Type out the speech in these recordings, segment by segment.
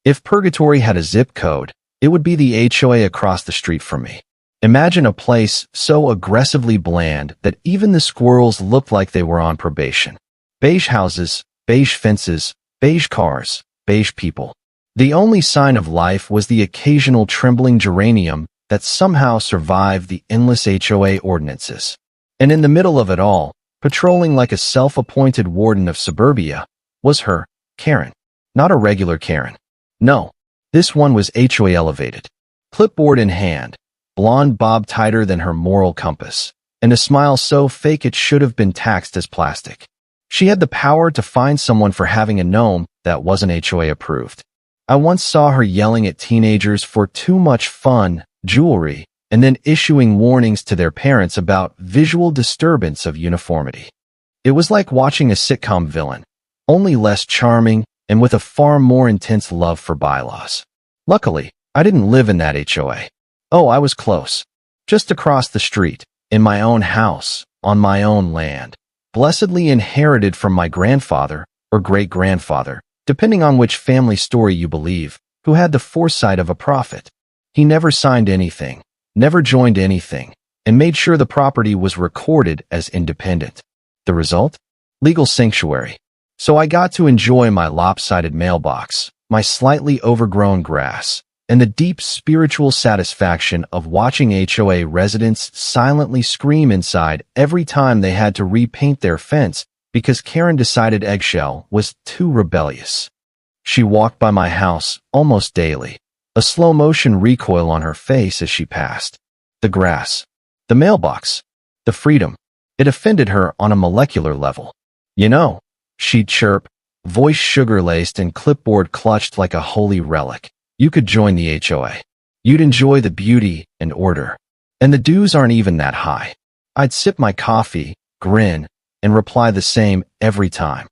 If purgatory had a zip code, it would be the HOA across the street from me. Imagine a place so aggressively bland that even the squirrels looked like they were on probation. Beige houses, beige fences, beige cars, beige people. The only sign of life was the occasional trembling geranium that somehow survived the endless HOA ordinances. And in the middle of it all, patrolling like a self-appointed warden of suburbia, was her, Karen. Not a regular Karen. No, this one was HOA elevated. Clipboard in hand, blonde bob tighter than her moral compass, and a smile so fake it should have been taxed as plastic. She had the power to fine someone for having a gnome that wasn't HOA approved. I once saw her yelling at teenagers for too much fun, jewelry, and then issuing warnings to their parents about visual disturbance of uniformity. It was like watching a sitcom villain, only less charming and with a far more intense love for bylaws. Luckily, I didn't live in that HOA. Oh, I was close. Just across the street, in my own house, on my own land, blessedly inherited from my grandfather or great-grandfather, depending on which family story you believe, who had the foresight of a prophet. He never signed anything, never joined anything, and made sure the property was recorded as independent. The result? Legal sanctuary. So I got to enjoy my lopsided mailbox, my slightly overgrown grass, and the deep spiritual satisfaction of watching HOA residents silently scream inside every time they had to repaint their fence because Karen decided Eggshell was too rebellious. She walked by my house almost daily, a slow-motion recoil on her face as she passed. The grass, the mailbox, the freedom. It offended her on a molecular level. You know, she'd chirp, voice sugar-laced and clipboard clutched like a holy relic. You could join the HOA. You'd enjoy the beauty and order. And the dues aren't even that high. I'd sip my coffee, grin, and reply the same every time.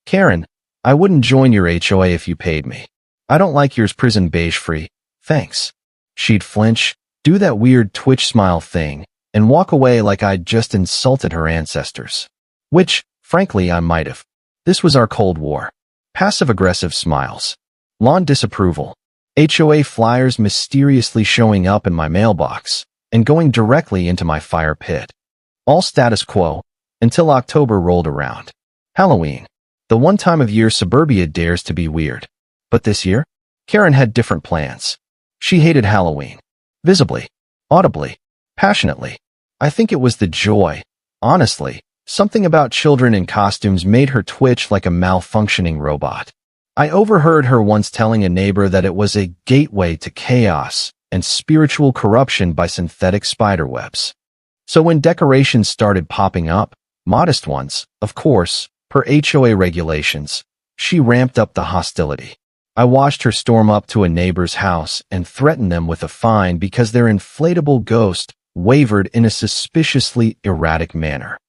Karen, I wouldn't join your HOA if you paid me. I don't like yours prison beige-free, thanks. She'd flinch, do that weird twitch smile thing, and walk away like I'd just insulted her ancestors. Which, frankly, I might have. This was our Cold War. Passive-aggressive smiles. Lawn disapproval. HOA flyers mysteriously showing up in my mailbox and going directly into my fire pit. All status quo until October rolled around. Halloween. The one time of year suburbia dares to be weird. But this year, Karen had different plans. She hated Halloween. Visibly, audibly, passionately. I think it was the joy. Honestly, something about children in costumes made her twitch like a malfunctioning robot. I overheard her once telling a neighbor that it was a gateway to chaos and spiritual corruption by synthetic spiderwebs. So when decorations started popping up, modest ones, of course, per HOA regulations, she ramped up the hostility. I watched her storm up to a neighbor's house and threaten them with a fine because their inflatable ghost wavered in a suspiciously erratic manner.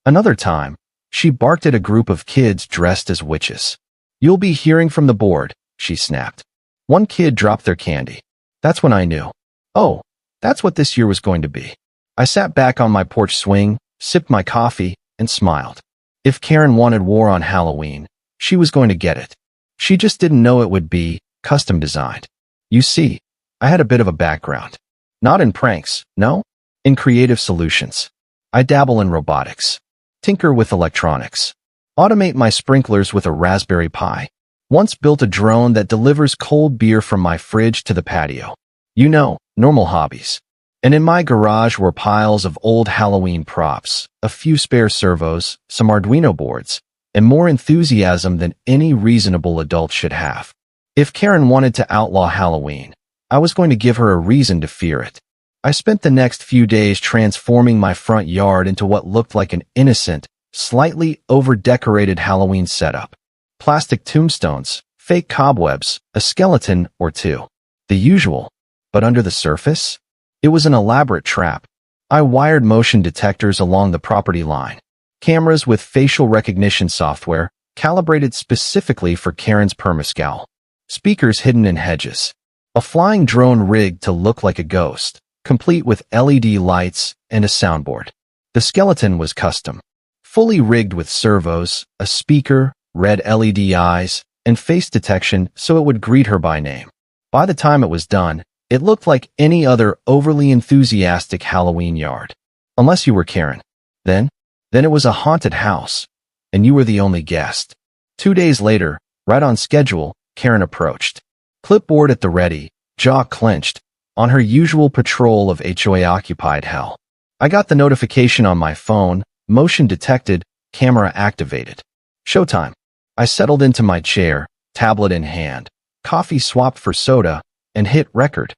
Another time, she barked at a group of kids dressed as witches. "You'll be hearing from the board," she snapped. One kid dropped their candy. That's when I knew. Oh, that's what this year was going to be. I sat back on my porch swing, sipped my coffee, and smiled. If Karen wanted war on Halloween, she was going to get it. She just didn't know it would be custom designed. You see, I had a bit of a background. Not in pranks, no, in creative solutions. I dabble in robotics, tinker with electronics, automate my sprinklers with a Raspberry Pi. Once built a drone that delivers cold beer from my fridge to the patio. You know, normal hobbies. And in my garage were piles of old Halloween props, a few spare servos, some Arduino boards, and more enthusiasm than any reasonable adult should have. If Karen wanted to outlaw Halloween, I was going to give her a reason to fear it. I spent the next few days transforming my front yard into what looked like an innocent, slightly over-decorated Halloween setup. Plastic tombstones, fake cobwebs, a skeleton or two. The usual. But under the surface, it was an elaborate trap. I wired motion detectors along the property line. Cameras with facial recognition software, calibrated specifically for Karen's permascowl. Speakers hidden in hedges. A flying drone rigged to look like a ghost, complete with LED lights and a soundboard. The skeleton was custom. Fully rigged with servos, a speaker, red LED eyes, and face detection so it would greet her by name. By the time it was done, it looked like any other overly enthusiastic Halloween yard. Unless you were Karen. Then it was a haunted house, and you were the only guest. 2 days later, right on schedule, Karen approached. Clipboard at the ready, jaw clenched, on her usual patrol of HOA-occupied hell. I got the notification on my phone, motion detected, camera activated. Showtime. I settled into my chair, tablet in hand, coffee swapped for soda, and hit record.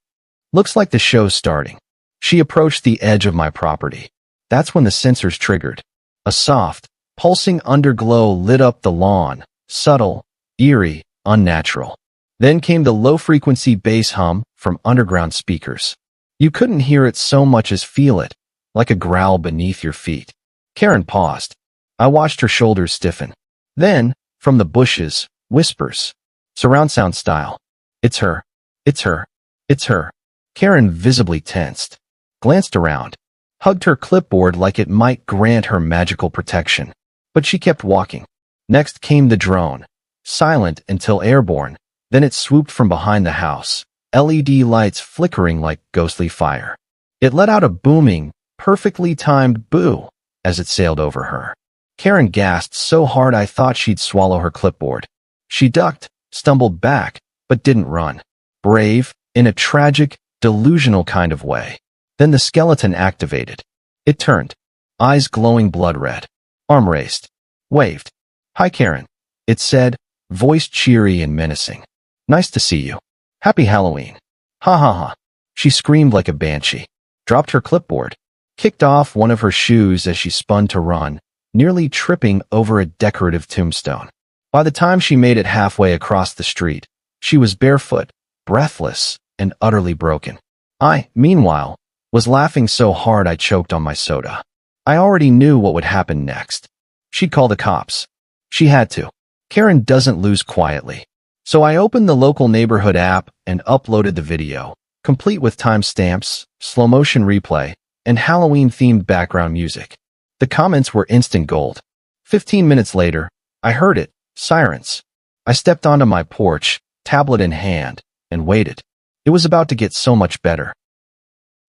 Looks like the show's starting. She approached the edge of my property. That's when the sensors triggered. A soft, pulsing underglow lit up the lawn, subtle, eerie, unnatural. Then came the low-frequency bass hum from underground speakers. You couldn't hear it so much as feel it, like a growl beneath your feet. Karen paused. I watched her shoulders stiffen. Then, from the bushes, whispers. Surround sound style. It's her. It's her. It's her. Karen visibly tensed. Glanced around. Hugged her clipboard like it might grant her magical protection. But she kept walking. Next came the drone. Silent until airborne. Then it swooped from behind the house. LED lights flickering like ghostly fire. It let out a booming, perfectly timed boo as it sailed over her. Karen gasped so hard I thought she'd swallow her clipboard. She ducked, stumbled back, but didn't run. Brave, in a tragic, delusional kind of way. Then the skeleton activated. It turned. Eyes glowing blood red. Arm raised. Waved. Hi, Karen. It said, voice cheery and menacing. Nice to see you. Happy Halloween. Ha ha ha. She screamed like a banshee. Dropped her clipboard. Kicked off one of her shoes as she spun to run, nearly tripping over a decorative tombstone. By the time she made it halfway across the street, she was barefoot, breathless, and utterly broken. I, meanwhile, was laughing so hard I choked on my soda. I already knew what would happen next. She'd call the cops. She had to. Karen doesn't lose quietly. So I opened the local neighborhood app and uploaded the video, complete with timestamps, slow-motion replay, and Halloween-themed background music. The comments were instant gold. 15 minutes later, I heard it, sirens. I stepped onto my porch, tablet in hand, and waited. It was about to get so much better.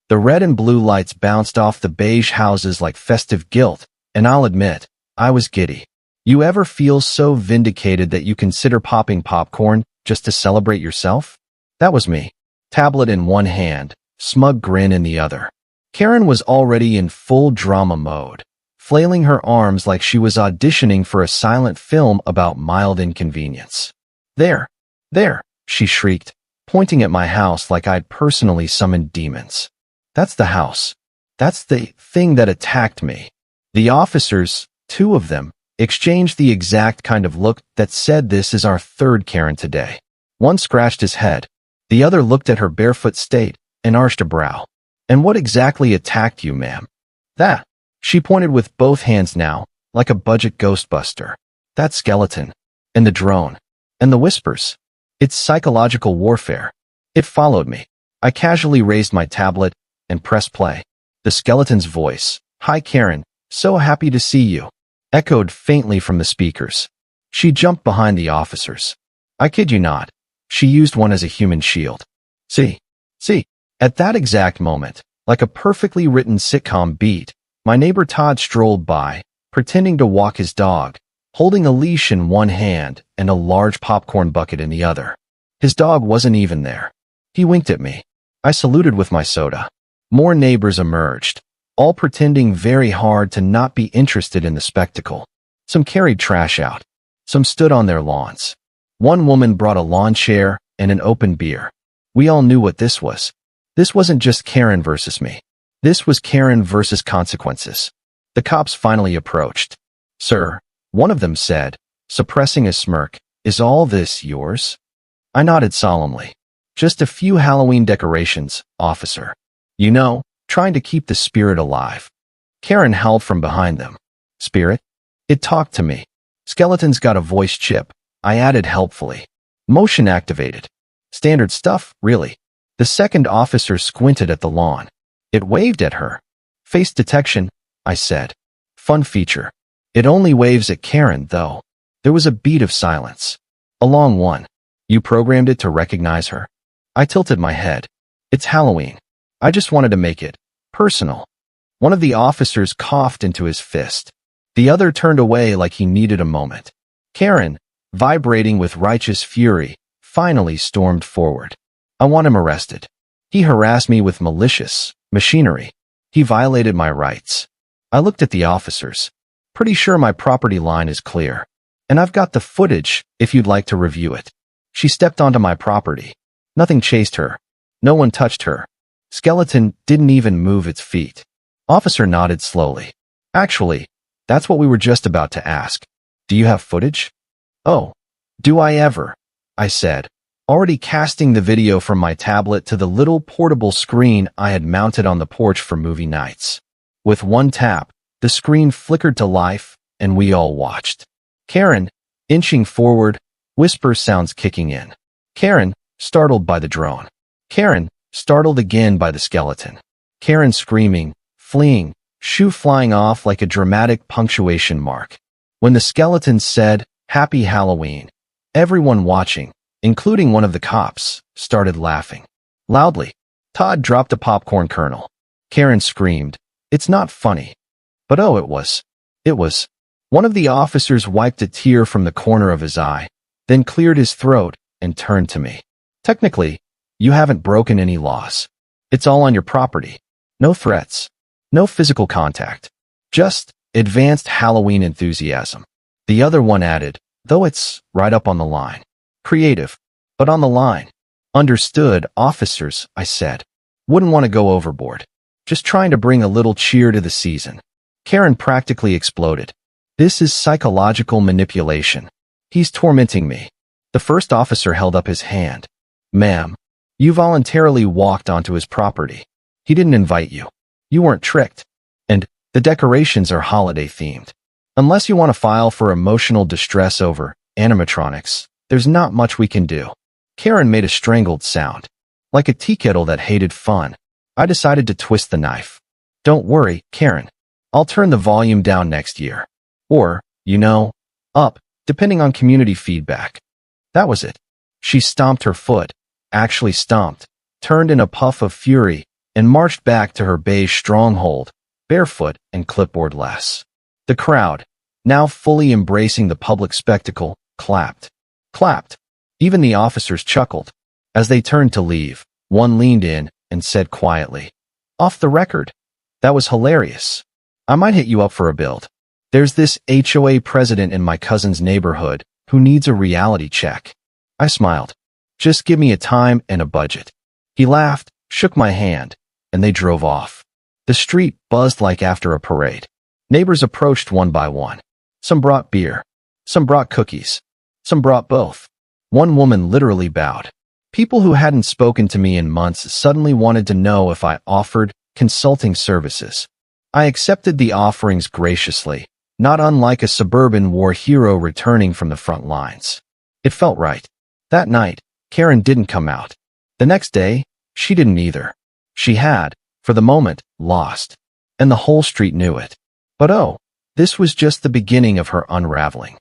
The red and blue lights bounced off the beige houses like festive guilt, and I'll admit, I was giddy. You ever feel so vindicated that you consider popping popcorn just to celebrate yourself? That was me. Tablet in one hand, smug grin in the other. Karen was already in full drama mode, flailing her arms like she was auditioning for a silent film about mild inconvenience. There, she shrieked, pointing at my house like I'd personally summoned demons. That's the house. That's the thing that attacked me. The officers, 2 of them, exchanged the exact kind of look that said this is our third Karen today. One scratched his head. The other looked at her barefoot state and arched a brow. And what exactly attacked you, ma'am? That. She pointed with both hands now, like a budget ghostbuster. That skeleton. And the drone. And the whispers. It's psychological warfare. It followed me. I casually raised my tablet and pressed play. The skeleton's voice, "Hi Karen, so happy to see you," echoed faintly from the speakers. She jumped behind the officers. I kid you not. She used one as a human shield. See. At that exact moment, like a perfectly written sitcom beat, my neighbor Todd strolled by, pretending to walk his dog, holding a leash in one hand and a large popcorn bucket in the other. His dog wasn't even there. He winked at me. I saluted with my soda. More neighbors emerged, all pretending very hard to not be interested in the spectacle. Some carried trash out. Some stood on their lawns. One woman brought a lawn chair and an open beer. We all knew what this was. This wasn't just Karen versus me. This was Karen versus consequences. The cops finally approached. "Sir," one of them said, suppressing a smirk, "is all this yours?" I nodded solemnly. "Just a few Halloween decorations, officer. You know, trying to keep the spirit alive." Karen howled from behind them. "Spirit?" It talked to me. "Skeleton's got a voice chip," I added helpfully. "Motion activated. Standard stuff, really." The second officer squinted at the lawn. It waved at her. "Face detection," I said. "Fun feature. It only waves at Karen, though." There was a beat of silence. A long one. You programmed it to recognize her? I tilted my head. It's Halloween. I just wanted to make it personal. One of the officers coughed into his fist. The other turned away like he needed a moment. Karen, vibrating with righteous fury, finally stormed forward. I want him arrested. He harassed me with malicious machinery. He violated my rights. I looked at the officers. Pretty sure my property line is clear. And I've got the footage if you'd like to review it. She stepped onto my property. Nothing chased her. No one touched her. Skeleton didn't even move its feet. Officer nodded slowly. Actually, that's what we were just about to ask. Do you have footage? Oh, do I ever? I said, already casting the video from my tablet to the little portable screen I had mounted on the porch for movie nights. With one tap, the screen flickered to life, and we all watched. Karen, inching forward, whisper sounds kicking in. Karen, startled by the drone. Karen, startled again by the skeleton. Karen screaming, fleeing, shoe flying off like a dramatic punctuation mark. When the skeleton said, "Happy Halloween," everyone watching, including one of the cops, started laughing. Loudly. Todd dropped a popcorn kernel. Karen screamed, "It's not funny." But oh, it was. It was. One of the officers wiped a tear from the corner of his eye, then cleared his throat and turned to me. Technically, you haven't broken any laws. It's all on your property. No threats. No physical contact. Just advanced Halloween enthusiasm. The other one added, though it's right up on the line. Creative, but on the line. Understood, officers, I said. Wouldn't want to go overboard. Just trying to bring a little cheer to the season. Karen practically exploded. This is psychological manipulation. He's tormenting me. The first officer held up his hand. Ma'am, you voluntarily walked onto his property. He didn't invite you. You weren't tricked. And the decorations are holiday themed. Unless you want to file for emotional distress over animatronics, there's not much we can do. Karen made a strangled sound. Like a tea kettle that hated fun. I decided to twist the knife. Don't worry, Karen. I'll turn the volume down next year. Or, up, depending on community feedback. That was it. She stomped her foot, actually stomped, turned in a puff of fury, and marched back to her beige stronghold, barefoot and clipboard-less. The crowd, now fully embracing the public spectacle, clapped. Clapped. Even the officers chuckled. As they turned to leave, one leaned in and said quietly, "Off the record. That was hilarious. I might hit you up for a build. There's this HOA president in my cousin's neighborhood who needs a reality check." I smiled. Just give me a time and a budget. He laughed, shook my hand, and they drove off. The street buzzed like after a parade. Neighbors approached one by one. Some brought beer. Some brought cookies. Some brought both. One woman literally bowed. People who hadn't spoken to me in months suddenly wanted to know if I offered consulting services. I accepted the offerings graciously, not unlike a suburban war hero returning from the front lines. It felt right. That night, Karen didn't come out. The next day, she didn't either. She had, for the moment, lost. And the whole street knew it. But oh, this was just the beginning of her unraveling.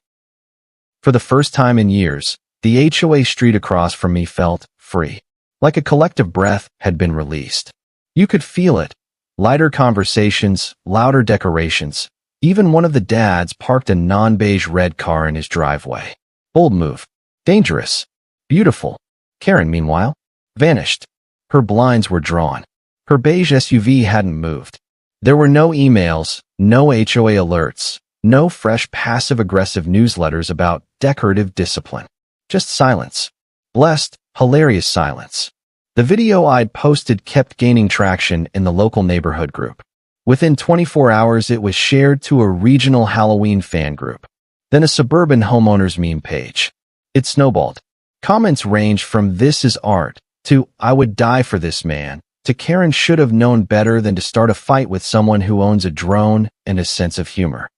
For the first time in years, the HOA street across from me felt free. Like a collective breath had been released. You could feel it. Lighter conversations, louder decorations. Even one of the dads parked a non-beige red car in his driveway. Bold move. Dangerous. Beautiful. Karen, meanwhile, vanished. Her blinds were drawn. Her beige SUV hadn't moved. There were no emails, no HOA alerts, no fresh passive-aggressive newsletters about decorative discipline. Just silence. Blessed, hilarious silence. The video I'd posted kept gaining traction in the local neighborhood group. Within 24 hours, it was shared to a regional Halloween fan group, then a suburban homeowners meme page. It snowballed. Comments ranged from "This is art" to "I would die for this man" to "Karen should have known better than to start a fight with someone who owns a drone and a sense of humor."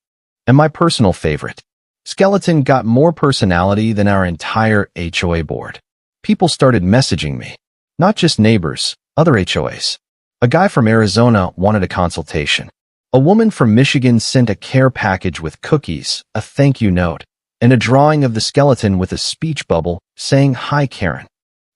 And my personal favorite, Skeleton got more personality than our entire HOA board. People started messaging me. Not just neighbors, other HOAs. A guy from Arizona wanted a consultation. A woman from Michigan sent a care package with cookies, a thank you note, and a drawing of the skeleton with a speech bubble saying, "Hi, Karen."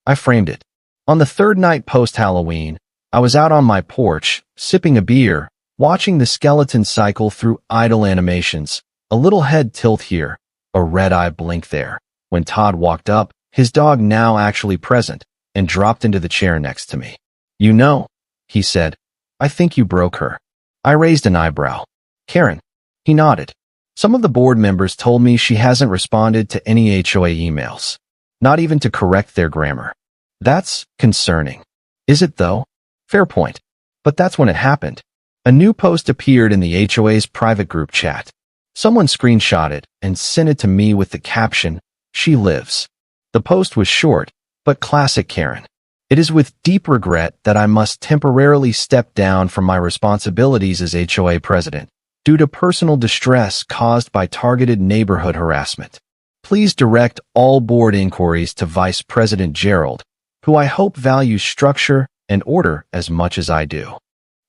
I framed it. On the third night post-Halloween, I was out on my porch, sipping a beer, watching the skeleton cycle through idle animations, a little head tilt here, a red eye blink there, when Todd walked up, his dog now actually present, and dropped into the chair next to me. "You know," he said, "I think you broke her." I raised an eyebrow. "Karen?" He nodded. "Some of the board members told me she hasn't responded to any HOA emails, not even to correct their grammar. That's concerning." "Is it though?" "Fair point. But that's when it happened." A new post appeared in the HOA's private group chat. Someone screenshot it and sent it to me with the caption, "She lives." The post was short, but classic Karen. "It is with deep regret that I must temporarily step down from my responsibilities as HOA president due to personal distress caused by targeted neighborhood harassment. Please direct all board inquiries to Vice President Gerald, who I hope values structure and order as much as I do."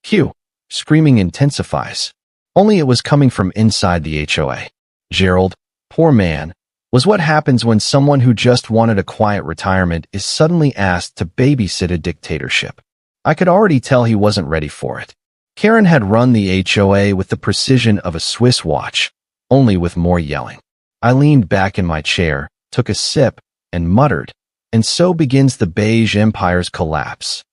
Cue. Screaming intensifies. Only it was coming from inside the HOA. Gerald, poor man, was what happens when someone who just wanted a quiet retirement is suddenly asked to babysit a dictatorship. I could already tell he wasn't ready for it. Karen had run the HOA with the precision of a Swiss watch, only with more yelling. I leaned back in my chair, took a sip, and muttered, "And so begins the beige empire's collapse."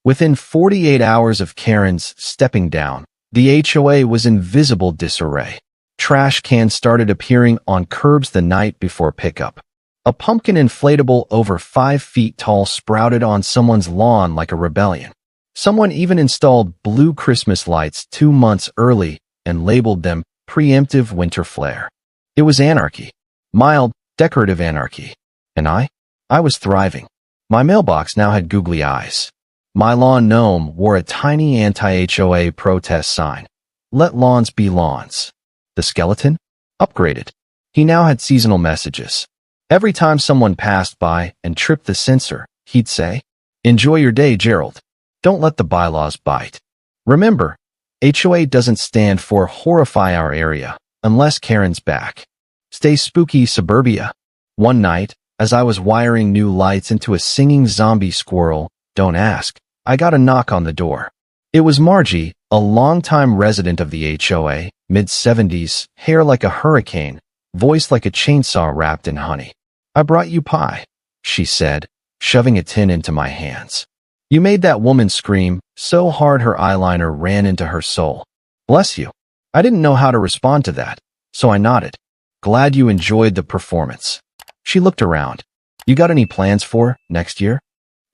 Within 48 hours of Karen's stepping down, the HOA was in visible disarray. Trash cans started appearing on curbs the night before pickup. A pumpkin inflatable over 5 feet tall sprouted on someone's lawn like a rebellion. Someone even installed blue Christmas lights 2 months early and labeled them preemptive winter flare. It was anarchy. Mild, decorative anarchy. And I was thriving. My mailbox now had googly eyes. My lawn gnome wore a tiny anti-HOA protest sign. "Let lawns be lawns." The skeleton? Upgraded. He now had seasonal messages. Every time someone passed by and tripped the sensor, he'd say, "Enjoy your day, Gerald. Don't let the bylaws bite." Remember, HOA doesn't stand for horrify our area, unless Karen's back. Stay spooky, suburbia. One night, as I was wiring new lights into a singing zombie squirrel, don't ask, I got a knock on the door. It was Margie, a longtime resident of the HOA, mid-70s, hair like a hurricane, voice like a chainsaw wrapped in honey. "I brought you pie," she said, shoving a tin into my hands. "You made that woman scream so hard her eyeliner ran into her soul." "Bless you." I didn't know how to respond to that, so I nodded. "Glad you enjoyed the performance." She looked around. "You got any plans for next year?"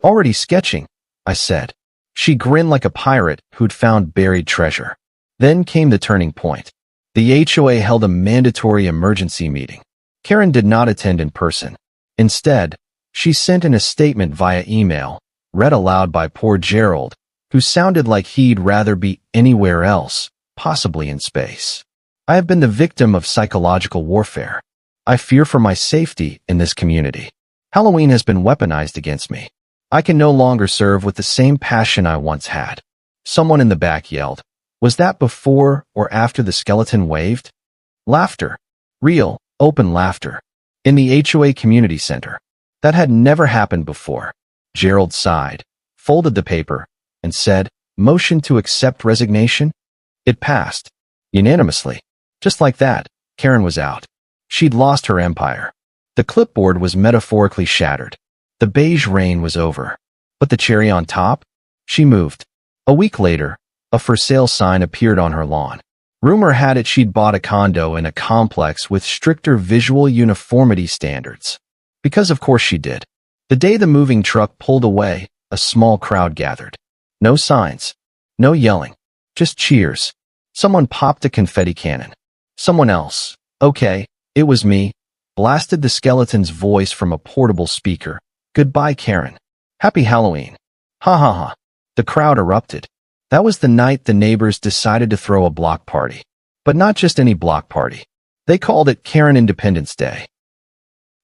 "Already sketching," I said. She grinned like a pirate who'd found buried treasure. Then came the turning point. The HOA held a mandatory emergency meeting. Karen did not attend in person. Instead, she sent in a statement via email, read aloud by poor Gerald, who sounded like he'd rather be anywhere else, possibly in space. "I have been the victim of psychological warfare. I fear for my safety in this community. Halloween has been weaponized against me. I can no longer serve with the same passion I once had." Someone in the back yelled. Was that before or after the skeleton waved? Laughter. Real, open laughter. In the HOA community center. That had never happened before. Gerald sighed, folded the paper, and said, "Motion to accept resignation?" It passed. Unanimously. Just like that, Karen was out. She'd lost her empire. The clipboard was metaphorically shattered. The beige rain was over. But the cherry on top? She moved. A week later, a for sale sign appeared on her lawn. Rumor had it she'd bought a condo in a complex with stricter visual uniformity standards. Because of course she did. The day the moving truck pulled away, a small crowd gathered. No signs. No yelling. Just cheers. Someone popped a confetti cannon. Someone else, okay, it was me, blasted the skeleton's voice from a portable speaker. "Goodbye, Karen. Happy Halloween." Ha ha ha. The crowd erupted. That was the night the neighbors decided to throw a block party. But not just any block party. They called it Karen Independence Day.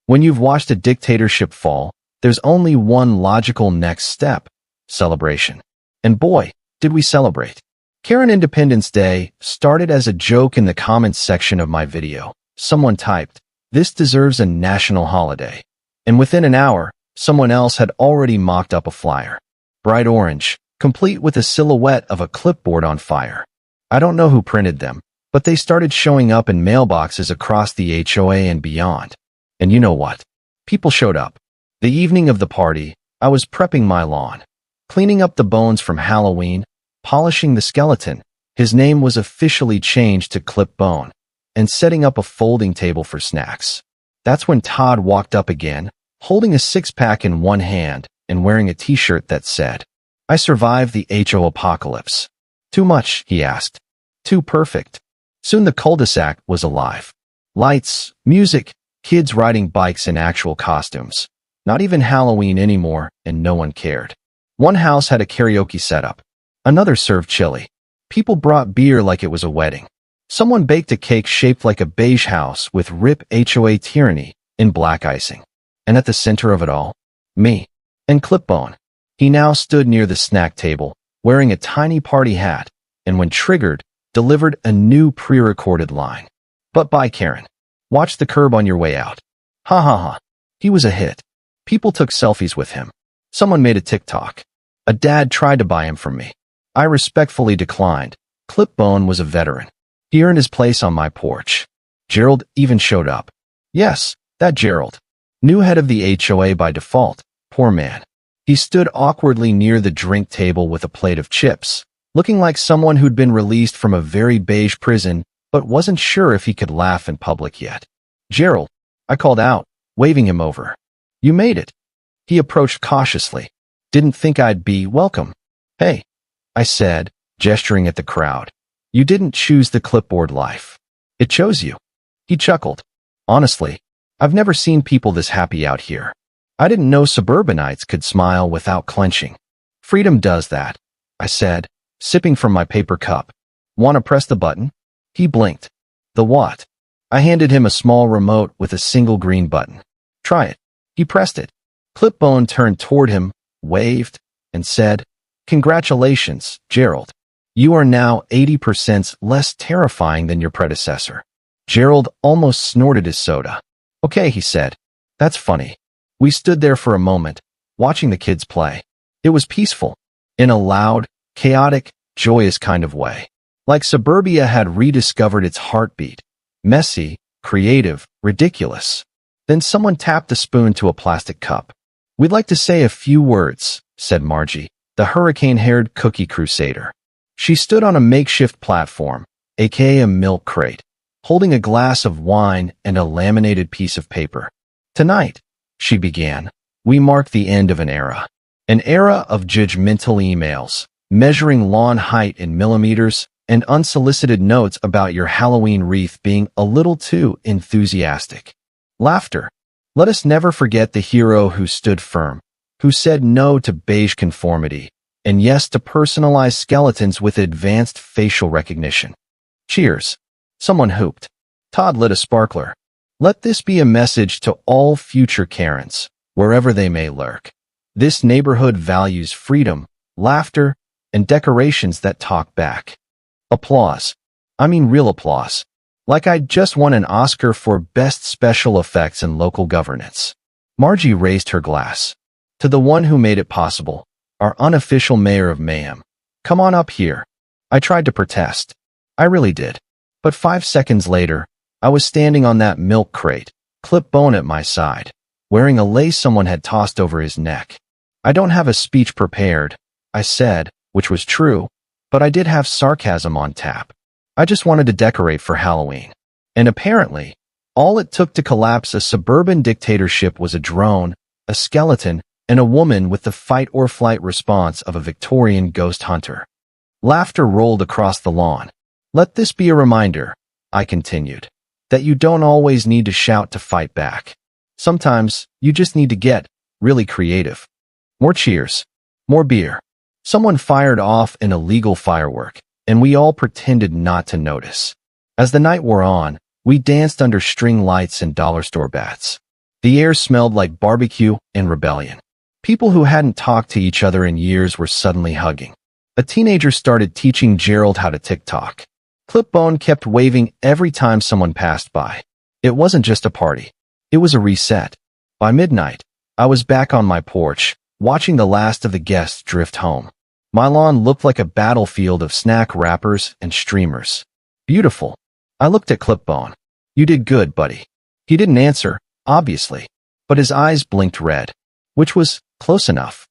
When you've watched a dictatorship fall, there's only one logical next step: celebration. And boy, did we celebrate. Karen Independence Day started as a joke in the comments section of my video. Someone typed, This deserves a national holiday. And within an hour, someone else had already mocked up a flyer. Bright orange, complete with a silhouette of a clipboard on fire. I don't know who printed them, but they started showing up in mailboxes across the HOA and beyond. And you know what? People showed up. The evening of the party, I was prepping my lawn, cleaning up the bones from Halloween, polishing the skeleton. His name was officially changed to Clipbone, and setting up a folding table for snacks. That's when Todd walked up again, holding a six-pack in one hand and wearing a t-shirt that said, "I survived the HO apocalypse." Too much, he asked. Too perfect. Soon the cul-de-sac was alive. Lights, music, kids riding bikes in actual costumes. Not even Halloween anymore, and no one cared. One house had a karaoke setup. Another served chili. People brought beer like it was a wedding. Someone baked a cake shaped like a beige house with RIP HOA Tyranny in black icing. And at the center of it all, me and Clipbone. He now stood near the snack table, wearing a tiny party hat, and when triggered, delivered a new pre-recorded line. "But bye, Karen. Watch the curb on your way out." Ha ha ha. He was a hit. People took selfies with him. Someone made a TikTok. A dad tried to buy him from me. I respectfully declined. Clipbone was a veteran. He earned his place on my porch. Gerald even showed up. Yes, that Gerald. New head of the HOA by default. Poor man. He stood awkwardly near the drink table with a plate of chips, looking like someone who'd been released from a very beige prison but wasn't sure if he could laugh in public yet. "Gerald," I called out, waving him over. "You made it." He approached cautiously. "Didn't think I'd be welcome." "Hey," I said, gesturing at the crowd. "You didn't choose the clipboard life. It chose you." He chuckled. "Honestly, I've never seen people this happy out here. I didn't know suburbanites could smile without clenching." "Freedom does that," I said, sipping from my paper cup. "Want to press the button?" He blinked. "The what?" I handed him a small remote with a single green button. "Try it." He pressed it. Clipbone turned toward him, waved, and said, "Congratulations, Gerald. You are now 80% less terrifying than your predecessor." Gerald almost snorted his soda. "Okay," he said. "That's funny." We stood there for a moment, watching the kids play. It was peaceful, in a loud, chaotic, joyous kind of way. Like suburbia had rediscovered its heartbeat. Messy, creative, ridiculous. Then someone tapped a spoon to a plastic cup. "We'd like to say a few words," said Margie, the hurricane-haired cookie crusader. She stood on a makeshift platform, aka a milk crate, holding a glass of wine and a laminated piece of paper. "Tonight," she began, "we mark the end of an era. An era of judgmental emails, measuring lawn height in millimeters, and unsolicited notes about your Halloween wreath being a little too enthusiastic. Laughter. Let us never forget the hero who stood firm, who said no to beige conformity, and yes to personalized skeletons with advanced facial recognition. Cheers." Someone hooped. Todd lit a sparkler. "Let this be a message to all future Karens, wherever they may lurk. This neighborhood values freedom, laughter, and decorations that talk back." Applause. I mean real applause. Like I'd just won an Oscar for Best Special Effects in Local Governance. Margie raised her glass. "To the one who made it possible, our unofficial mayor of mayhem. Come on up here." I tried to protest. I really did. But 5 seconds later, I was standing on that milk crate, Clipbone at my side, wearing a lace someone had tossed over his neck. "I don't have a speech prepared," I said, which was true, but I did have sarcasm on tap. I just wanted to decorate for Halloween. And apparently, all it took to collapse a suburban dictatorship was a drone, a skeleton, and a woman with the fight-or-flight response of a Victorian ghost hunter. Laughter rolled across the lawn. "Let this be a reminder," I continued, "that you don't always need to shout to fight back. Sometimes, you just need to get really creative." More cheers. More beer. Someone fired off an illegal firework, and we all pretended not to notice. As the night wore on, we danced under string lights and dollar store bats. The air smelled like barbecue and rebellion. People who hadn't talked to each other in years were suddenly hugging. A teenager started teaching Gerald how to TikTok. Clipbone kept waving every time someone passed by. It wasn't just a party. It was a reset. By midnight, I was back on my porch, watching the last of the guests drift home. My lawn looked like a battlefield of snack wrappers and streamers. Beautiful. I looked at Clipbone. You did good, buddy. He didn't answer, obviously, but his eyes blinked red, which was close enough.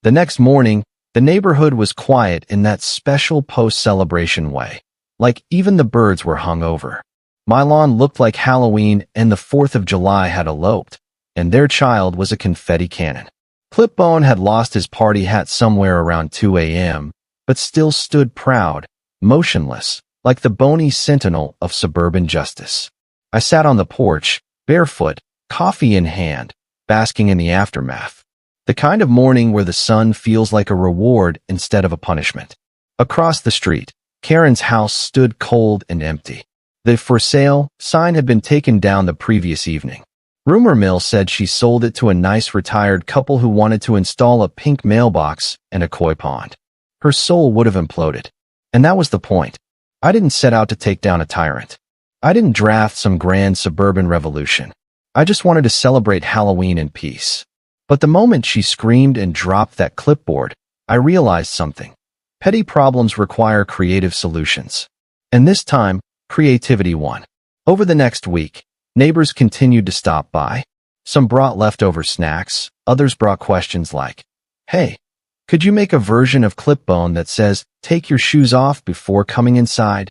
The next morning, the neighborhood was quiet in that special post-celebration way, like even the birds were hung over. My lawn looked like Halloween and the 4th of July had eloped, and their child was a confetti cannon. Clipbone had lost his party hat somewhere around 2 a.m., but still stood proud, motionless, like the bony sentinel of suburban justice. I sat on the porch, barefoot, coffee in hand, basking in the aftermath. The kind of morning where the sun feels like a reward instead of a punishment. Across the street, Karen's house stood cold and empty. The for sale sign had been taken down the previous evening. Rumor mill said she sold it to a nice retired couple who wanted to install a pink mailbox and a koi pond. Her soul would have imploded. And that was the point. I didn't set out to take down a tyrant. I didn't draft some grand suburban revolution. I just wanted to celebrate Halloween in peace. But the moment she screamed and dropped that clipboard, I realized something. Petty problems require creative solutions. And this time, creativity won. Over the next week, neighbors continued to stop by. Some brought leftover snacks, others brought questions like, "Hey, could you make a version of Clipbone that says, 'Take your shoes off before coming inside'?"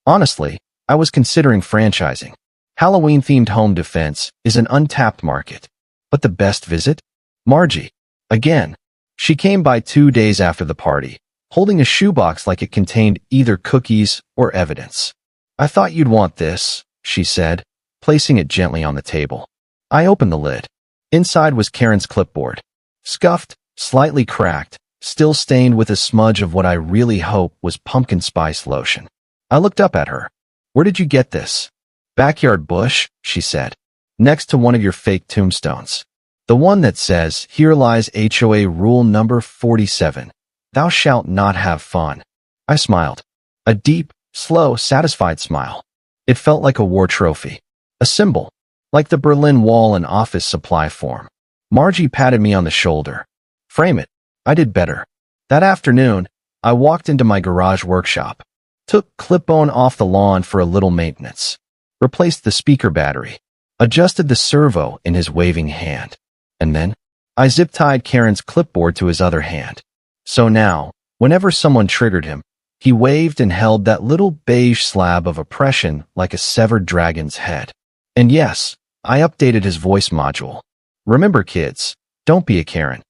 Honestly, I was considering franchising. Halloween-themed home defense is an untapped market. But the best visit? Margie. Again. She came by 2 days after the party, holding a shoebox like it contained either cookies or evidence. "I thought you'd want this," she said, placing it gently on the table. I opened the lid. Inside was Karen's clipboard. Scuffed, slightly cracked, still stained with a smudge of what I really hope was pumpkin spice lotion. I looked up at her. "Where did you get this?" "Backyard bush," she said, "next to one of your fake tombstones. The one that says, 'Here lies HOA rule number 47. Thou shalt not have fun.'" I smiled. A deep, slow, satisfied smile. It felt like a war trophy. A symbol. Like the Berlin Wall in office supply form. Margie patted me on the shoulder. "Frame it." I did better. That afternoon, I walked into my garage workshop. Took Clipbone off the lawn for a little maintenance. Replaced the speaker battery. Adjusted the servo in his waving hand. And then, I zip-tied Karen's clipboard to his other hand. So now, whenever someone triggered him, he waved and held that little beige slab of oppression like a severed dragon's head. And yes, I updated his voice module. Remember, kids, don't be a Karen.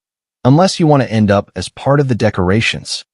Unless you want to end up as part of the decorations.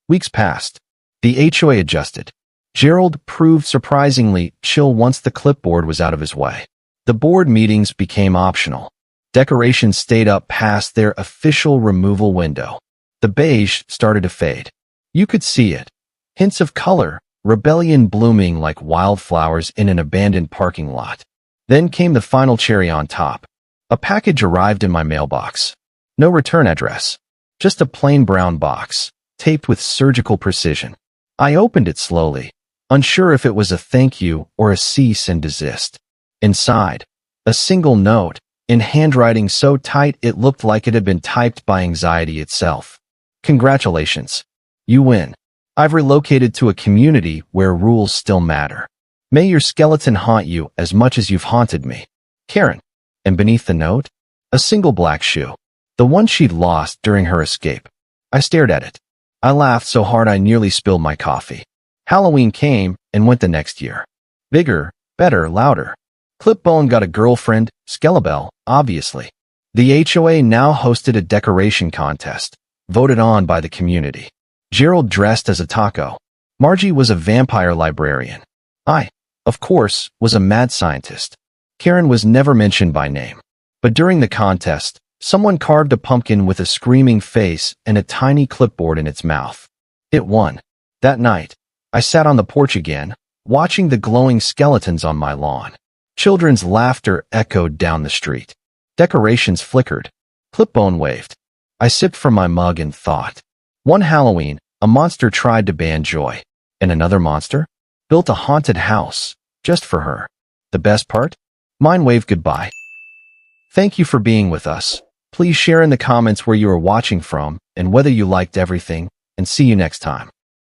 Weeks passed. The HOA adjusted. Gerald proved surprisingly chill once the clipboard was out of his way. The board meetings became optional. Decorations stayed up past their official removal window. The beige started to fade. You could see it. Hints of color, rebellion blooming like wildflowers in an abandoned parking lot. Then came the final cherry on top. A package arrived in my mailbox. No return address. Just a plain brown box, taped with surgical precision. I opened it slowly, unsure if it was a thank you or a cease and desist. Inside, a single note, in handwriting so tight it looked like it had been typed by anxiety itself. "Congratulations. You win. I've relocated to a community where rules still matter. May your skeleton haunt you as much as you've haunted me. Karen." And beneath the note, a single black shoe. The one she'd lost during her escape. I stared at it. I laughed so hard I nearly spilled my coffee. Halloween came and went the next year. Bigger, better, louder. Clipbone got a girlfriend, Skelebel, obviously. The HOA now hosted a decoration contest, voted on by the community. Gerald dressed as a taco. Margie was a vampire librarian. I, of course, was a mad scientist. Karen was never mentioned by name. But during the contest, someone carved a pumpkin with a screaming face and a tiny clipboard in its mouth. It won. That night, I sat on the porch again, watching the glowing skeletons on my lawn. Children's laughter echoed down the street. Decorations flickered. Clipbone waved. I sipped from my mug and thought. One Halloween, a monster tried to ban joy. And another monster built a haunted house, just for her. The best part? Mine waved goodbye. Thank you for being with us. Please share in the comments where you are watching from and whether you liked everything, and see you next time.